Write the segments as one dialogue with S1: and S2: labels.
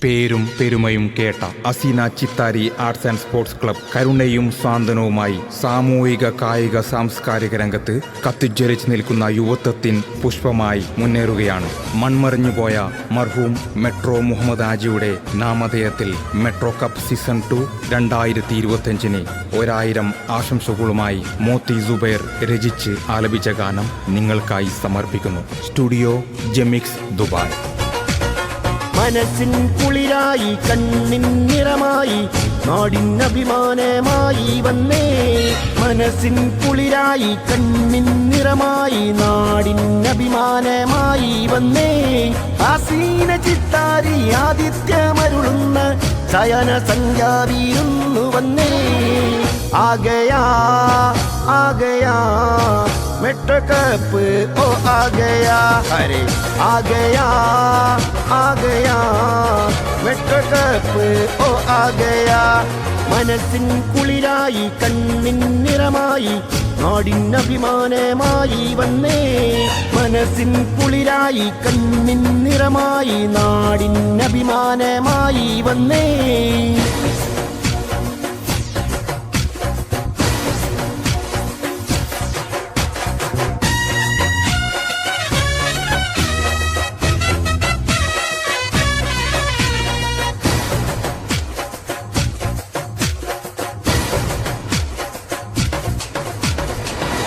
S1: പേരും പെരുമയും കേട്ട Aseena Chithari arts and sports club കരുണയും സാന്ത്വനവുമായി സാമൂഹിക കായിക സാംസ്കാരിക രംഗത്ത് കത്തിജ്വലിച്ച് നിൽക്കുന്ന യുവത്വത്തിൻ പുഷ്പമായി മുന്നേറുകയാണ്. മൺമറിഞ്ഞുപോയ മർഹൂം മെട്രോ മുഹമ്മദ് ആജിയുടെ നാമധേയത്തിൽ മെട്രോ കപ്പ് സീസൺ 2 2025 1000 ആശംസകളുമായി മോത്തി സുബൈർ രചിച്ച് ആലപിച്ച ഗാനം നിങ്ങൾക്കായി സമർപ്പിക്കുന്നു. സ്റ്റുഡിയോ ജെമിക്സ്, ദുബായ്.
S2: മനസ്സിൻ കുളിരായി കണ്ണിൻ നിറമായി നാടിൻ അഭിമാനമായി വന്നേ. മനസ്സിൻ കുളിരായി കണ്ണിൻ നിറമായി നാടിൻ അഭിമാനമായി വന്നേ. അസീന ചിത്താരി ആദിത്യമരുളുന്ന ശയന സംഖ്യാവീരുന്നു വന്നേ. ആഗയാ ആഗയാ मेट्रो कप ओ आ गया, अरे आ गया मेट्रो कप ओ आ गया. മനസ്സിൻ കുളിരായി കണ്ണിൻ നിറമായി നാടിൻ അഭിമാനമായി വന്നേ. മനസ്സിൻ കുളിരായി കണ്ണിൻ നിറമായി നാടിൻ അഭിമാനമായി വന്നേ.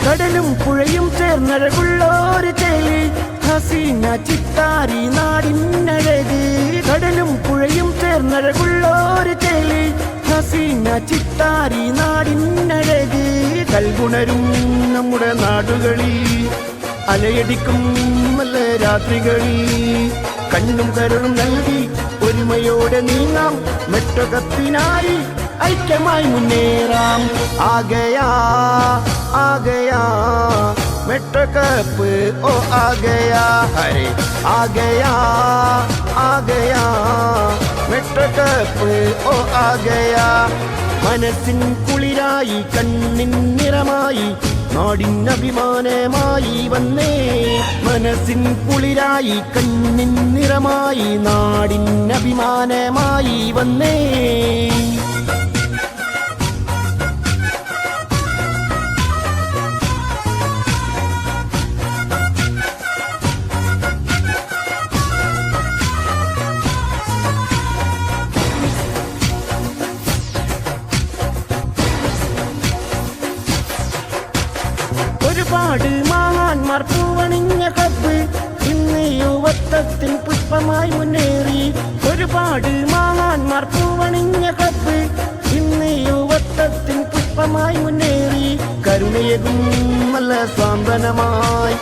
S2: കടലും പുഴയും ചേർന്നഴകുള്ളൊരു ചേലി ഹസീന ചിത്താരി നാടിനഴക്. കടലും പുഴയും ചേർന്നഴകുള്ളൊരു ചേലി ഹസീന ചിത്താരി നാടിനഴക്. കൽഗുണരും നമ്മുടെ നാടുകളിൽ അലയടിക്കും നല്ല രാത്രികളിൽ കണ്ണും കരളും നൽകി ഒരുമയോടെ നീങ്ങാം. മെട്രോ കപ്പിനായി ഐക്യമായി മുന്നേറാം. ആഗയാ ആഗയാ മെട്രോ കപ്പ് ഓ ആഗയാ, അരെ ആഗയാ മെട്രോ കപ്പ് ഓ ആഗയാ. മനസ്സിൻ കുളിരായി കണ്ണിൻ നിറമായി നാടിൻ അഭിമാനമായി വന്നേ. മനസ്സിൻ കുളിരായി കണ്ണിൻ നിറമായി നാടിൻ അഭിമാനമായി വന്നേ. ഒരുപാട് മഹാന്മാർ പൂവണിഞ്ഞ കപ്പ് ഇന്ന് യുവത്വത്തിൻ പുഷ്പമായി മുന്നേറി. ഒരുപാട് മഹാന്മാർ പൂവണിഞ്ഞ കപ്പ് ഇന്ന് യുവത്വത്തിൻ പുഷ്പമായി മുന്നേറി. കരുണയകും നല്ല സാന്ത്വനമായി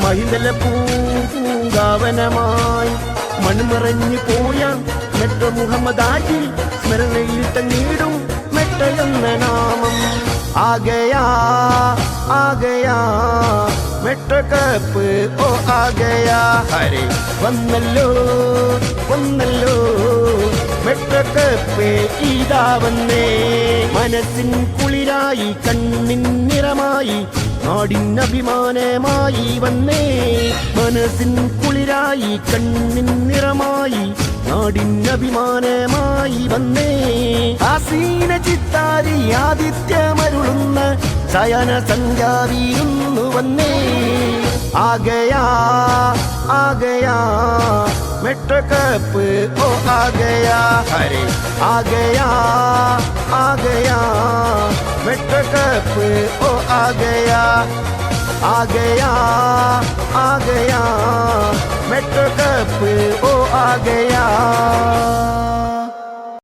S2: മഹിതല പൂങ്കാവനമായി മൺമറഞ്ഞു പോയ മെട്രോ മുഹമ്മദ് ആജി സ്മരണയിൽ തന്നീടും മെട്രോ എന്ന നാമം. ആഗയാ മെട്രോ കപ്പ് ഓ ആഗയാ, അരെ വന്നല്ലോ മെട്രോ കപ്പ് ഇതാ വന്നേ. മനസ്സിൻ കുളിരായി കണ്ണിൻ നിറമായി നാടിൻ അഭിമാനമായി വന്നേ. മനസ്സിൻ കുളിരായി കണ്ണിൻ നിറമായി നാടിൻ അഭിമാനമായി വന്നേ. അസീന ചിത്താരി ആദിത്യമരുളുന്ന ശയന സംഖ്യാവീരുന്നു വന്നേ. ആഗയാ മെട്രോ കപ്പ് ഓ ആഗയാ, അരെ ആഗയാ മെട്രോ കപ്പ് ഓ ആഗയാ മെട്രോ കപ്പ് ഓ ആഗയാ.